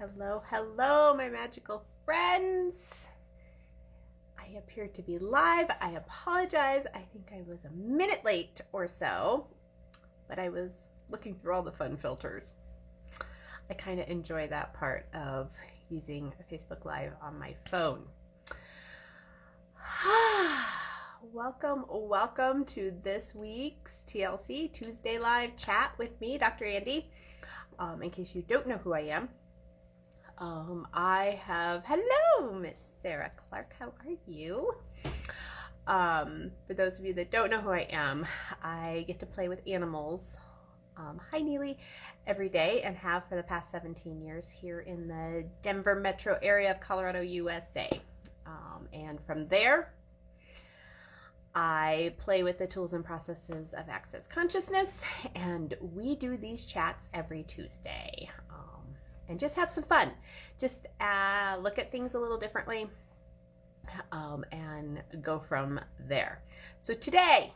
Hello, hello, my magical friends. I appear to be live. I apologize. I think I was a minute late or so, but I was looking through all the fun filters. I kind of enjoy that part of using Facebook Live on my phone. Welcome to this week's TLC Tuesday Live chat with me, Dr. Andy. In case you don't know who I am, hello, Miss Sarah Clark, how are you? For those of you that don't know who I am, I get to play with animals, hi Neely, every day and have for the past 17 years here in the Denver metro area of Colorado, USA. And from there, I play with the tools and processes of Access Consciousness, and we do these chats every Tuesday. And just have some fun. Just look at things a little differently and go from there. So today,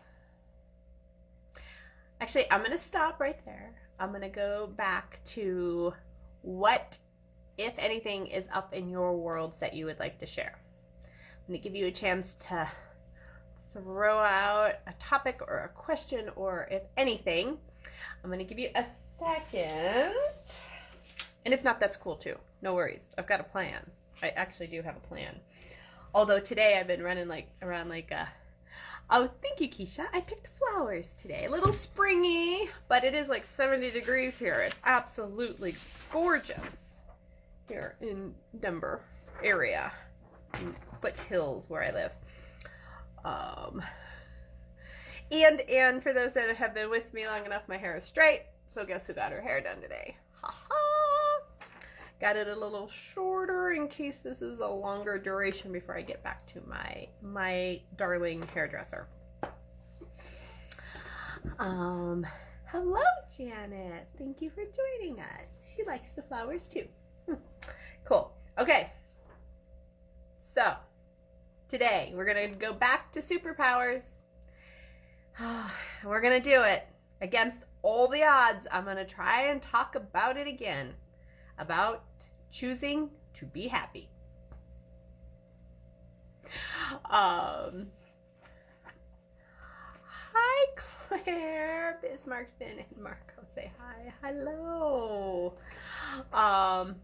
actually, I'm going to stop right there. I'm going to go back to what, if anything, is up in your worlds that you would like to share. I'm going to give you a chance to throw out a topic or a question, or if anything, I'm going to give you a second. And if not, that's cool too. No worries. I've got a plan. I actually do have a plan. Although today I've been running around oh, thank you, Keisha. I picked flowers today. A little springy, but it is like 70 degrees here. It's absolutely gorgeous here in Denver area, in foothills where I live. And for those that have been with me long enough, my hair is straight. So guess who got her hair done today? Ha ha! Got it a little shorter in case this is a longer duration before I get back to my darling hairdresser. Hello, Janet. Thank you for joining us. She likes the flowers too. Cool. Okay. So, today we're going to go back to superpowers. We're going to do it against all the odds. I'm going to try and talk about it again. About choosing to be happy. Hi, Claire, Bismarck, Finn, and Marco. Say hi. Hello. Oh,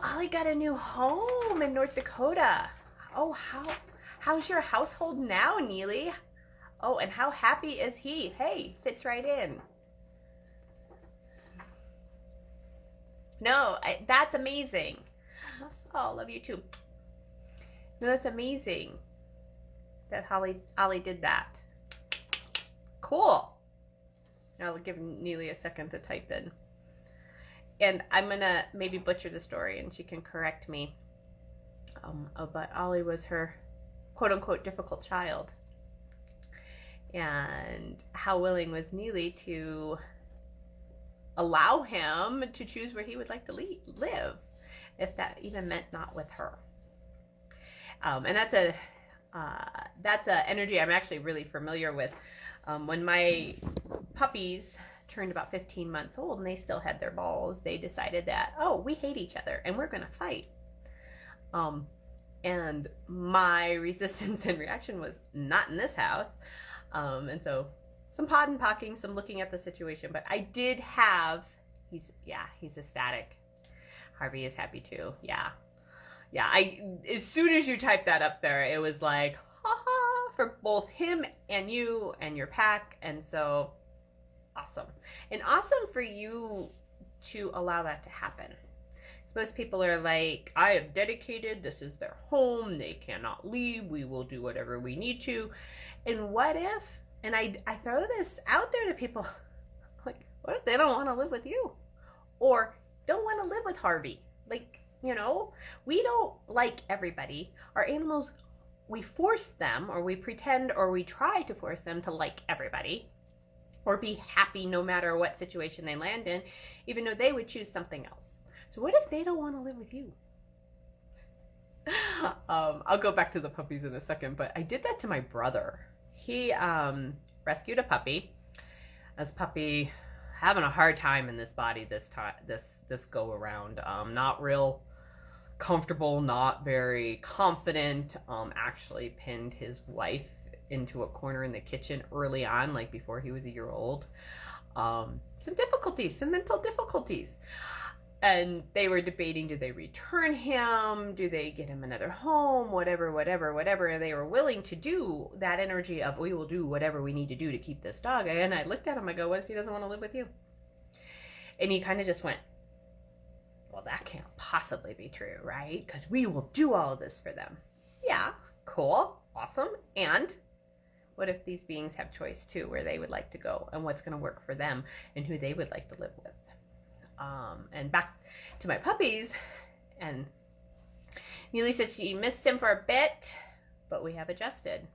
Ollie got a new home in North Dakota. Oh, how's your household now, Neely? Oh, and how happy is he? Hey, fits right in. No, that's amazing. Oh, love you too. No, that's amazing that Ollie did that. Cool. I'll give Neely a second to type in. And I'm going to maybe butcher the story and she can correct me. But Ollie was her quote-unquote difficult child. And how willing was Neely to allow him to choose where he would like to live, if that even meant not with her. And that's a energy I'm actually really familiar with. When my puppies turned about 15 months old and they still had their balls, they decided that, oh, we hate each other and we're going to fight. And my resistance and reaction was not in this house. And so some pod and pocking, some looking at the situation, but I did have, he's ecstatic. Harvey is happy too. Yeah. As soon as you typed that up there, it was like, haha, for both him and you and your pack. And so awesome. And awesome for you to allow that to happen. So most people are like, I am dedicated. This is their home. They cannot leave. We will do whatever we need to. And what if, and I throw this out there to people, like, what if they don't want to live with you? Or don't want to live with Harvey? Like, we don't like everybody. Our animals, we force them, or we pretend, or we try to force them to like everybody, or be happy no matter what situation they land in, even though they would choose something else. So what if they don't want to live with you? I'll go back to the puppies in a second, but I did that to my brother. He rescued a puppy. This puppy having a hard time in this body this time, this go around. Not real comfortable, not very confident. Actually pinned his wife into a corner in the kitchen early on, like before he was a year old. Some difficulties, some mental difficulties. And they were debating, do they return him? Do they get him another home? Whatever. And they were willing to do that energy of, we will do whatever we need to do to keep this dog. And I looked at him, I go, what if he doesn't want to live with you? And he kind of just went, well, that can't possibly be true, right? Because we will do all of this for them. Yeah, cool, awesome. And what if these beings have choice too, where they would like to go and what's going to work for them and who they would like to live with? And back to my puppies, and Neely said she missed him for a bit, but we have adjusted.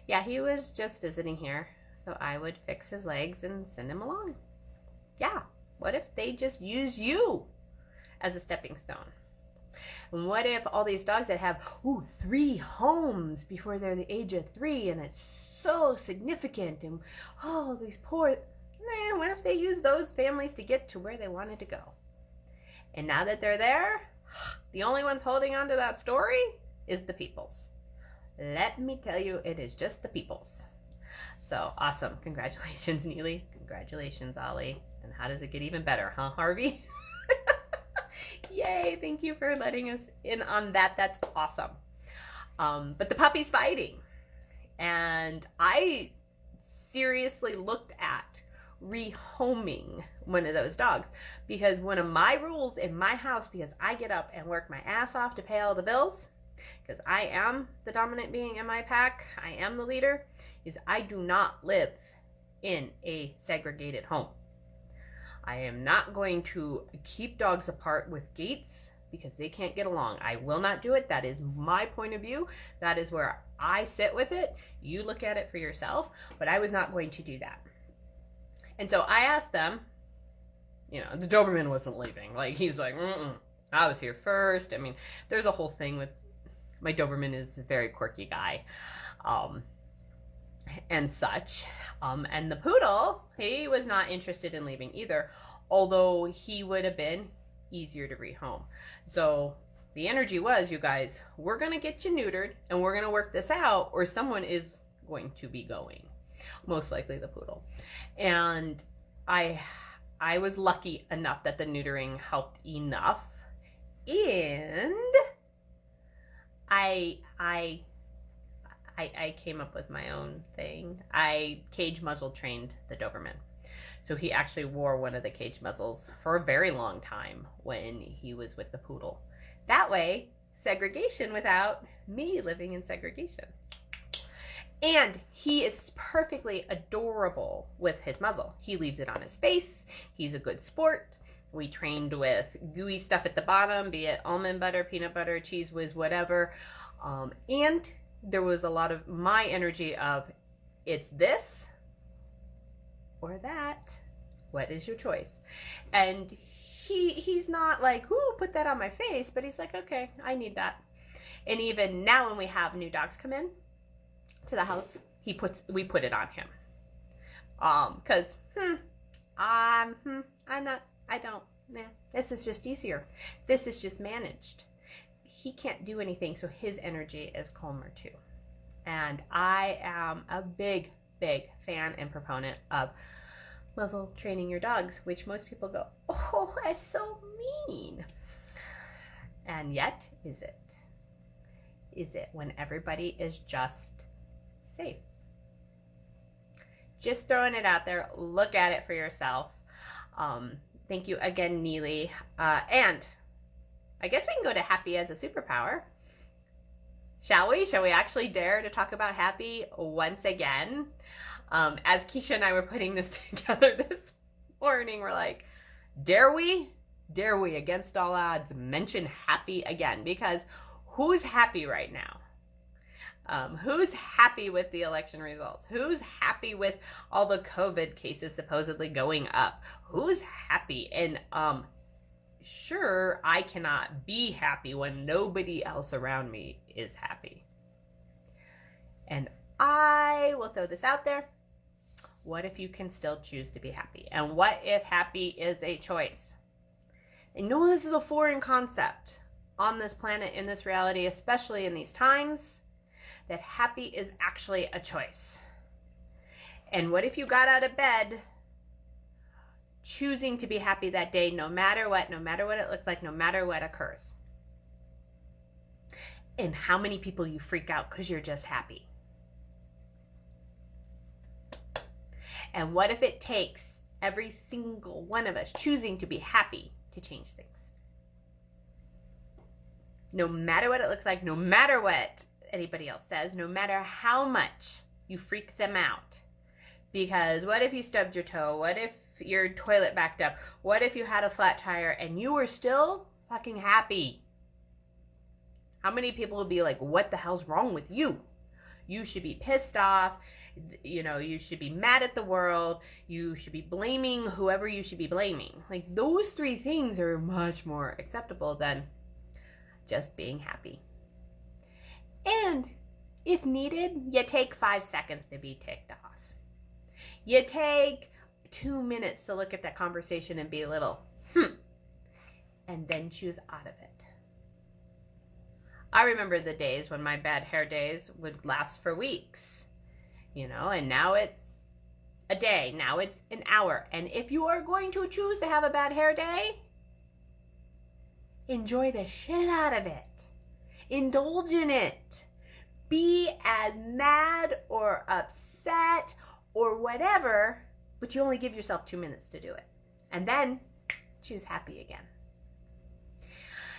Yeah, he was just visiting here, so I would fix his legs and send him along. Yeah, what if they just use you as a stepping stone? And what if all these dogs that have 3 homes before they're the age of 3, and it's so significant, and these poor, man, what if they use those families to get to where they wanted to go? And now that they're there, the only ones holding on to that story is the peoples. Let me tell you, it is just the peoples. So awesome. Congratulations, Neely. Congratulations, Ollie. And how does it get even better, huh, Harvey? Yay, thank you for letting us in on that. That's awesome. But the puppy's fighting. And I seriously looked at rehoming one of those dogs, because one of my rules in my house, because I get up and work my ass off to pay all the bills, because I am the dominant being in my pack, I am the leader, is I do not live in a segregated home. I am not going to keep dogs apart with gates because they can't get along. I will not do it. That is my point of view. That is where I sit with it. You look at it for yourself, but I was not going to do that. And so I asked them, the Doberman wasn't leaving. Like, he's like, I was here first. I mean, there's a whole thing with, my Doberman is a very quirky guy, and such. And the poodle, he was not interested in leaving either, although he would have been easier to rehome. So the energy was, you guys, we're going to get you neutered and we're going to work this out, or someone is going to be going. Most likely the poodle. And I was lucky enough that the neutering helped enough. And I came up with my own thing. I cage muzzle trained the Doberman. So he actually wore one of the cage muzzles for a very long time when he was with the poodle. That way, segregation without me living in segregation. And he is perfectly adorable with his muzzle. He leaves it on his face. He's a good sport. We trained with gooey stuff at the bottom, be it almond butter, peanut butter, cheese whiz, whatever. And there was a lot of my energy of, it's this or that. What is your choice? And he's not like, ooh, put that on my face, but he's like, okay, I need that. And even now when we have new dogs come in to the house, we put it on him. Cause this is just easier. This is just managed. He can't do anything, so his energy is calmer too. And I am a big fan and proponent of muzzle training your dogs, which most people go, oh, that's so mean. And yet, is it? Is it when everybody is just safe? Just throwing it out there. Look at it for yourself. Thank you again, Neely. And I guess we can go to happy as a superpower. Shall we? Shall we actually dare to talk about happy once again? As Keisha and I were putting this together this morning, we're like, dare we? Dare we, against all odds, mention happy again? Because who's happy right now? Who's happy with the election results? Who's happy with all the COVID cases supposedly going up? Who's happy? And sure, I cannot be happy when nobody else around me is happy. And I will throw this out there. What if you can still choose to be happy? And what if happy is a choice? I know this is a foreign concept on this planet, in this reality, especially in these times, that happy is actually a choice. And what if you got out of bed choosing to be happy that day, no matter what it looks like, no matter what occurs? And how many people you freak out because you're just happy? And what if it takes every single one of us choosing to be happy to change things? No matter what it looks like, no matter what anybody else says, no matter how much you freak them out. Because what if you stubbed your toe? What if your toilet backed up? What if you had a flat tire and you were still fucking happy? How many people would be like, what the hell's wrong with you? You should be pissed off. You know, you should be mad at the world. You should be blaming whoever you should be blaming. Like, those three things are much more acceptable than just being happy. And if needed, you take 5 seconds to be ticked off. You take 2 minutes to look at that conversation and be a little, and then choose out of it. I remember the days when my bad hair days would last for weeks, you know, and now it's a day, now it's an hour. And if you are going to choose to have a bad hair day, enjoy the shit out of it. Indulge in it. Be as mad or upset or whatever, but you only give yourself 2 minutes to do it. And then choose happy again.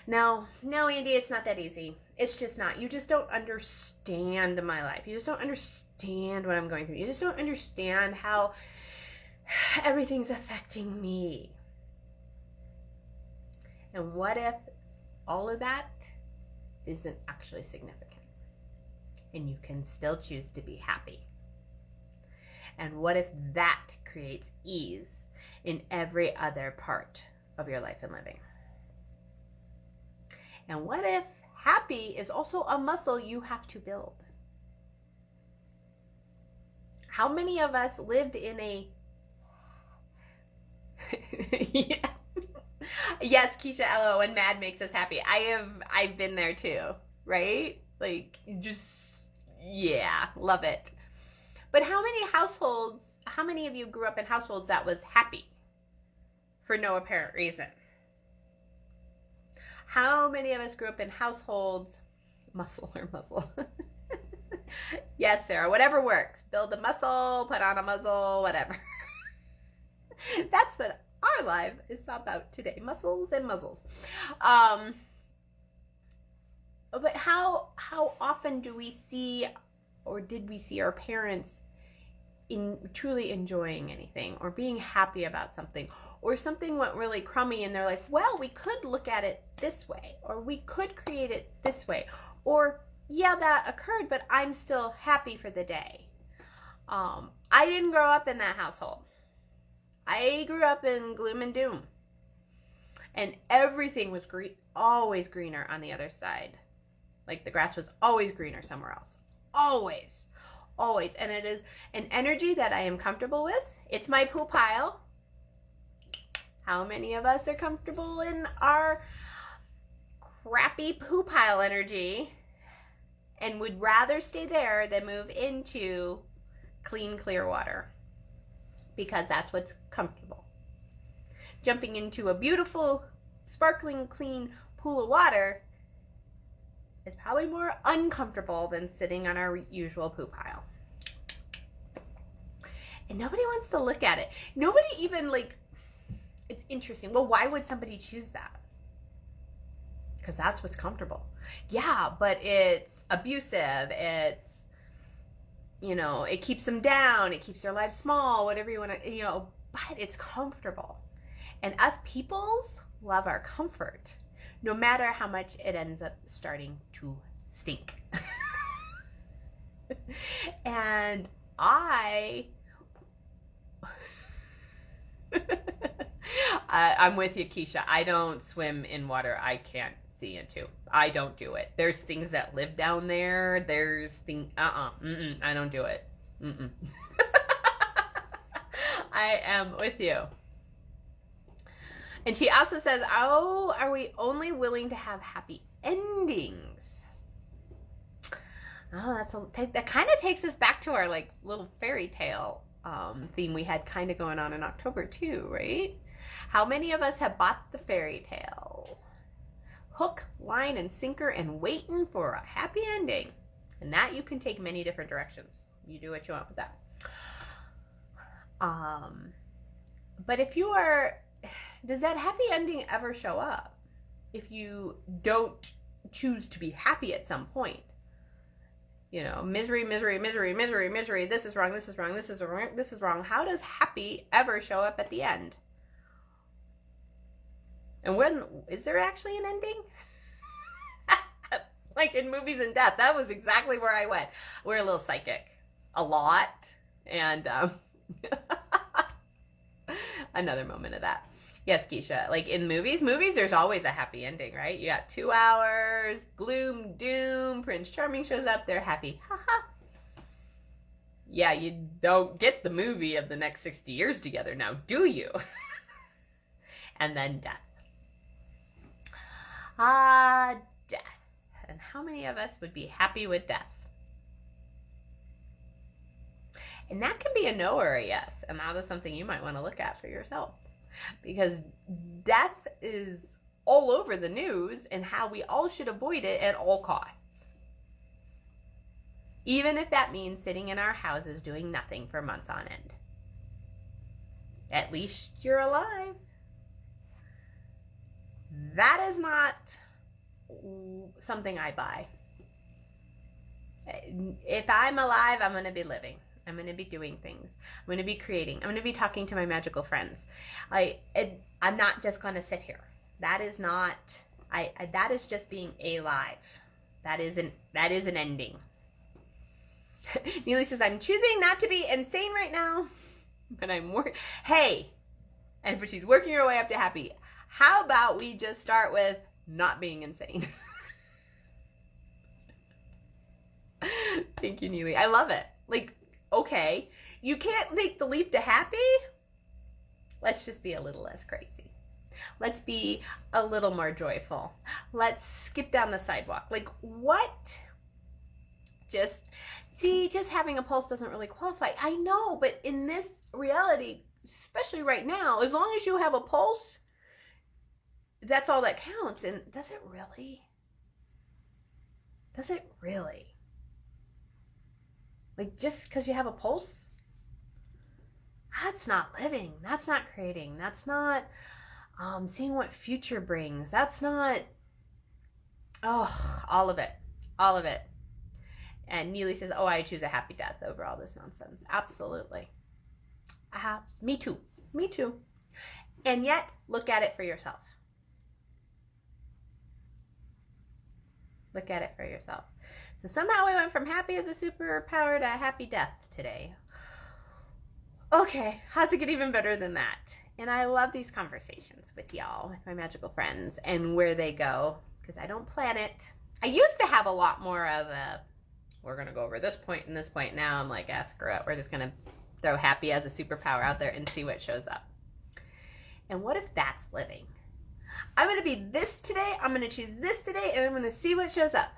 No, Andy, it's not that easy. It's just not. You just don't understand my life. You just don't understand what I'm going through. You just don't understand how everything's affecting me. And what if all of that isn't actually significant? And you can still choose to be happy. And what if that creates ease in every other part of your life and living? And what if happy is also a muscle you have to build? How many of us lived in a... Yeah. Yes, Keisha LO, when mad makes us happy. I've been there too, right? Like, just, yeah, love it. But how many of you grew up in households that was happy for no apparent reason? How many of us grew up in households, muscle? Yes, Sarah, whatever works. Build a muscle, put on a muzzle, whatever. That's what our life is about today, muscles and muzzles. But how often do we see, or did we see our parents in truly enjoying anything or being happy about something, or something went really crummy and they're like, well, we could look at it this way, or we could create it this way, or yeah, that occurred, but I'm still happy for the day. I didn't grow up in that household. I grew up in gloom and doom, and everything was always greener on the other side. Like, the grass was always greener somewhere else. Always. And it is an energy that I am comfortable with. It's my poo pile. How many of us are comfortable in our crappy poo pile energy and would rather stay there than move into clean, clear water? Because that's what's comfortable. Jumping into a beautiful, sparkling, clean pool of water is probably more uncomfortable than sitting on our usual poo pile. And nobody wants to look at it. Nobody even, like, it's interesting. Well, why would somebody choose that? Because that's what's comfortable. Yeah, but it's abusive. It's, you know, it keeps them down. It keeps their life small, whatever you want to, you know, but it's comfortable. And us peoples love our comfort, no matter how much it ends up starting to stink. And I'm with you, Keisha. I don't swim in water I can't see into. I don't do it. There's things that live down there. There's things, I don't do it. I am with you. And she also says, oh, are we only willing to have happy endings? Oh, that kind of takes us back to our like little fairy tale theme we had kind of going on in October too, right? How many of us have bought the fairy tale? Hook, line, and sinker and waiting for a happy ending. And that you can take many different directions. You do what you want with that. But if you are, does that happy ending ever show up? If you don't choose to be happy at some point? You know, misery, misery, misery, misery, misery. This is wrong, this is wrong, this is wrong, this is wrong. How does happy ever show up at the end? And when, is there actually an ending? Like in Movies and Death, that was exactly where I went. We're a little psychic. A lot. And another moment of that. Yes, Keisha. Like in movies, there's always a happy ending, right? You got 2 hours, gloom, doom, Prince Charming shows up, they're happy. Haha. Yeah, you don't get the movie of the next 60 years together now, do you? And then death. Death. And how many of us would be happy with death? And that can be a no or a yes. And that is something you might want to look at for yourself. Because death is all over the news and how we all should avoid it at all costs. Even if that means sitting in our houses doing nothing for months on end. At least you're alive. That is not something I buy. If I'm alive, I'm going to be living. I'm going to be doing things. I'm going to be creating. I'm going to be talking to my magical friends. I'm not just going to sit here. That is not, that is just being alive. That is an ending. Neely says, I'm choosing not to be insane right now, but hey, and but she's working her way up to happy. How about we just start with not being insane? Thank you, Neely. I love it. Like, okay, you can't make the leap to happy. Let's just be a little less crazy. Let's be a little more joyful. Let's skip down the sidewalk. Like, what? Just having a pulse doesn't really qualify. I know, but in this reality, especially right now, as long as you have a pulse, that's all that counts. And does it really? Does it really? Like, just because you have a pulse? That's not living. That's not creating. That's not seeing what future brings. That's not, all of it. All of it. And Neely says, I choose a happy death over all this nonsense. Absolutely. Me too. Me too. And yet, look at it for yourself. Look at it for yourself. So somehow we went from happy as a superpower to happy death today. Okay, how's it get even better than that? And I love these conversations with y'all, with my magical friends, and where they go, because I don't plan it. I used to have a lot more of a, we're going to go over this point and this point. Now I'm like, screw it. We're just going to throw happy as a superpower out there and see what shows up. And what if that's living? I'm going to be this today, I'm going to choose this today, and I'm going to see what shows up.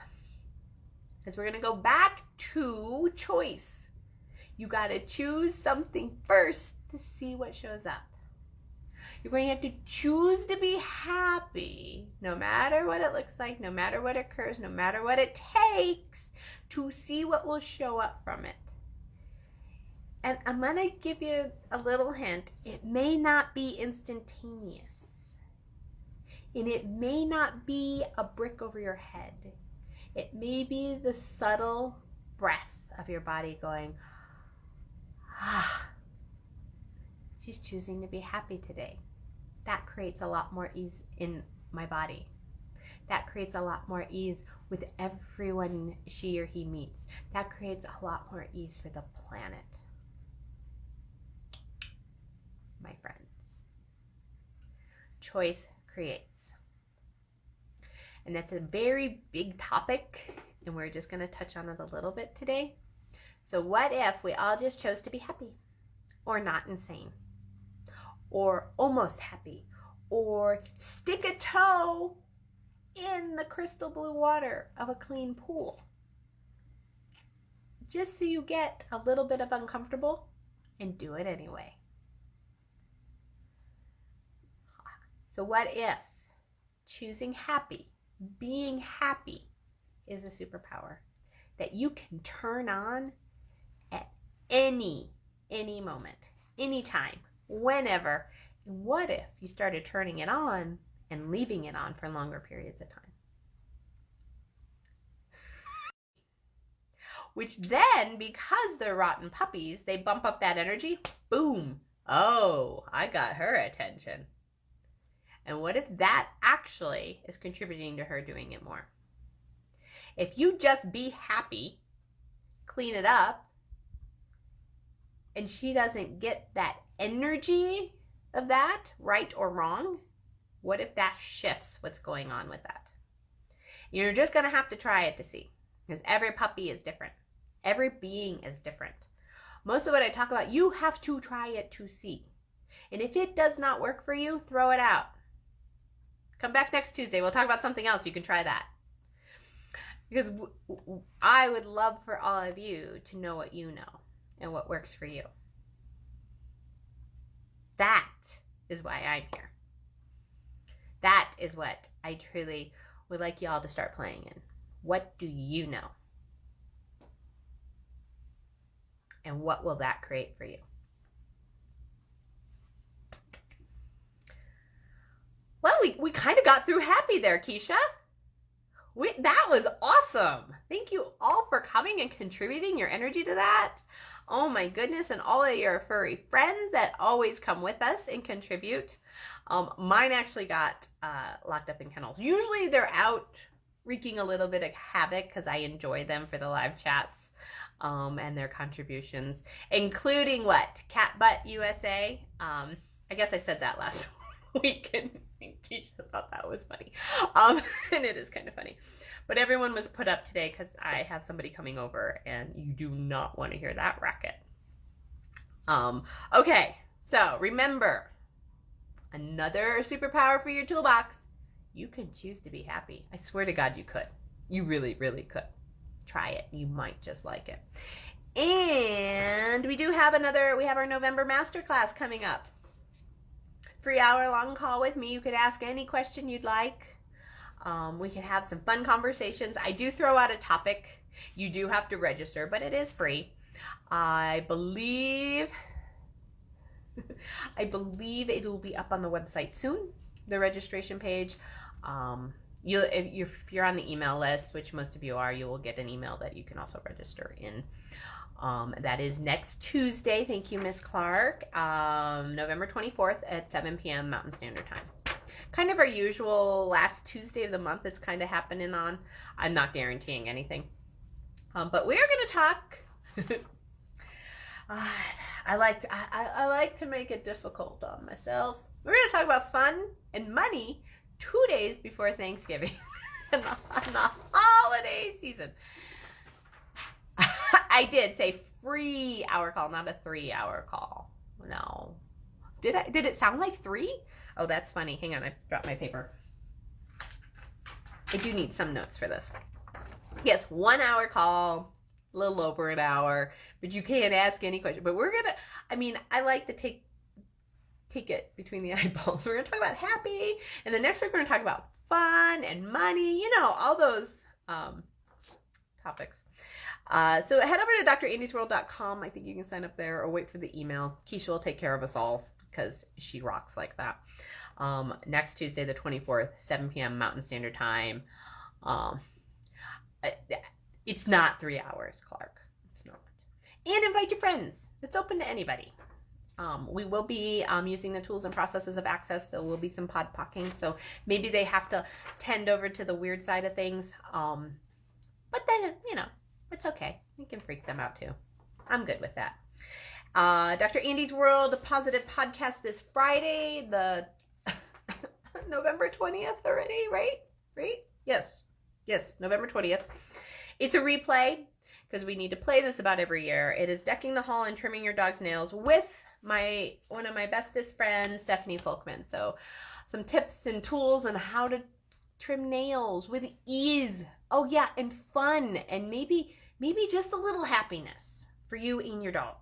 Because we're going to go back to choice. You got to choose something first to see what shows up. You're going to have to choose to be happy, no matter what it looks like, no matter what occurs, no matter what it takes, to see what will show up from it. And I'm going to give you a little hint. It may not be instantaneous. And it may not be a brick over your head. It may be the subtle breath of your body going, she's choosing to be happy today. That creates a lot more ease in my body. That creates a lot more ease with everyone she or he meets. That creates a lot more ease for the planet. My friends. Choice creates. And that's a very big topic, and we're just going to touch on it a little bit today. So what if we all just chose to be happy or not insane? or almost happy, or stick a toe in the crystal blue water of a clean pool. Just so you get a little bit of uncomfortable and do it anyway. So what if choosing happy, being happy is a superpower that you can turn on at any moment, anytime, whenever? What if you started turning it on and leaving it on for longer periods of time? Which then, because they're rotten puppies, they bump up that energy. Boom. Oh, I got her attention. And what if that actually is contributing to her doing it more? If you just be happy, clean it up, and she doesn't get that energy of that, right or wrong, what if that shifts what's going on with that? You're just going to have to try it to see, because every puppy is different. Every being is different. Most of what I talk about, you have to try it to see. And if it does not work for you, throw it out. Come back next Tuesday. We'll talk about something else. You can try that. Because I would love for all of you to know what you know and what works for you. That is why I'm here. That is what I truly would like y'all to start playing in. What do you know? And what will that create for you? Well, we kind of got through happy there, Keisha. That was awesome. Thank you all for coming and contributing your energy to that. Oh my goodness, and all of your furry friends that always come with us and contribute. Mine actually got locked up in kennels. Usually they're out wreaking a little bit of havoc because I enjoy them for the live chats and their contributions, including what? Cat Butt USA. I guess I said that last week and Keisha thought that was funny. And it is kind of funny. But everyone was put up today because I have somebody coming over and you do not want to hear that racket. Okay, so remember, another superpower for your toolbox. You can choose to be happy. I swear to God you could. You really, really could. Try it. You might just like it. And we have our November masterclass coming up. 3-hour-long call with me. You could ask any question you'd like. We can have some fun conversations. I do throw out a topic. You do have to register, but it is free. I believe it will be up on the website soon, the registration page. If you're on the email list, which most of you are, you will get an email that you can also register in. That is next Tuesday. Thank you, Miss Clark. November 24th at 7 p.m. Mountain Standard Time. Kind of our usual last Tuesday of the month it's kind of happening on. I'm not guaranteeing anything. But we are going to talk. I like to make it difficult on myself. We're going to talk about fun and money 2 days before Thanksgiving and the holiday season. I did say free hour call, not a 3-hour call. No. Did it sound like 3? Oh, that's funny. Hang on, I dropped my paper. I do need some notes for this. Yes, 1-hour call, a little over an hour, but you can't ask any question. But I like to take it between the eyeballs. We're going to talk about happy, and the next week we're going to talk about fun and money, all those topics. So head over to drandysworld.com. I think you can sign up there or wait for the email. Keisha will take care of us all because she rocks like that. Next Tuesday, the 24th, 7 p.m. Mountain Standard Time. It's not 3 hours, Clark. It's not. And invite your friends. It's open to anybody. We will be using the tools and processes of access. There will be some pod pocking, so maybe they have to tend over to the weird side of things. But then, it's okay. You can freak them out too. I'm good with that. Dr. Andy's World Positive Podcast this Friday, the November 20th already, right? Yes, November 20th. It's a replay because we need to play this about every year. It is Decking the Hall and Trimming Your Dog's Nails with one of my bestest friends, Stephanie Folkman. So some tips and tools on how to trim nails with ease. Oh yeah, and fun, and maybe just a little happiness for you and your dog.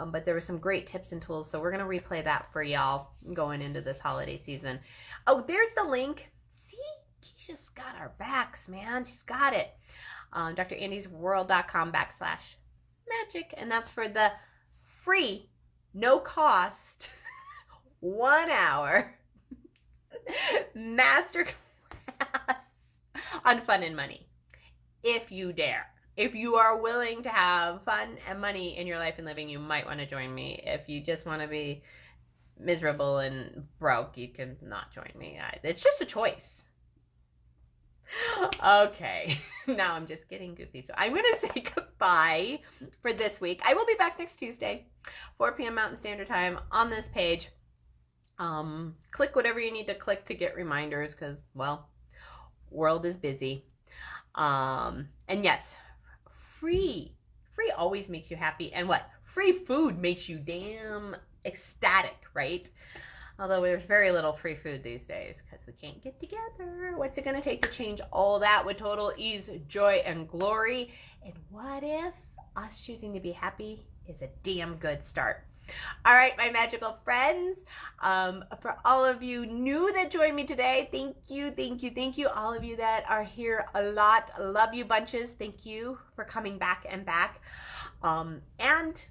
But there were some great tips and tools, so we're going to replay that for y'all going into this holiday season. Oh, there's the link. See, Keisha's got our backs, man. She's got it. drandysworld.com/magic, and that's for the free, no cost, 1 hour masterclass on fun and money. If you dare. If you are willing to have fun and money in your life and living, you might want to join me. If you just want to be miserable and broke, you can not join me. It's just a choice. Okay, now I'm just getting goofy. So I'm going to say goodbye for this week. I will be back next Tuesday, 4 p.m. Mountain Standard Time on this page. Click whatever you need to click to get reminders because, well, world is busy. And yes, free always makes you happy. And what? Free food makes you damn ecstatic, right? Although there's very little free food these days because we can't get together. What's it going to take to change all that with total ease, joy, and glory? And what if us choosing to be happy is a damn good start? All right, my magical friends. For all of you new that joined me today, thank you. All of you that are here a lot, love you bunches. Thank you for coming back and back. And,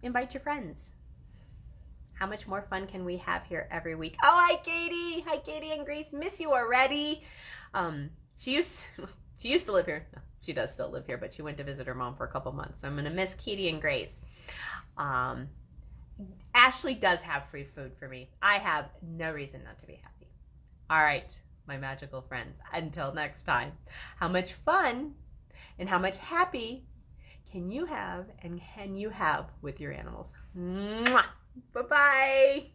invite your friends. How much more fun can we have here every week? Oh, hi, Katie. Hi, Katie and Grace. Miss you already. She used to live here. No, she does still live here, but she went to visit her mom for a couple months. So I'm going to miss Katie and Grace. Ashley does have free food for me. I have no reason not to be happy. All right, my magical friends. Until next time, how much fun and how much happy can you have with your animals? Mwah! Bye-bye.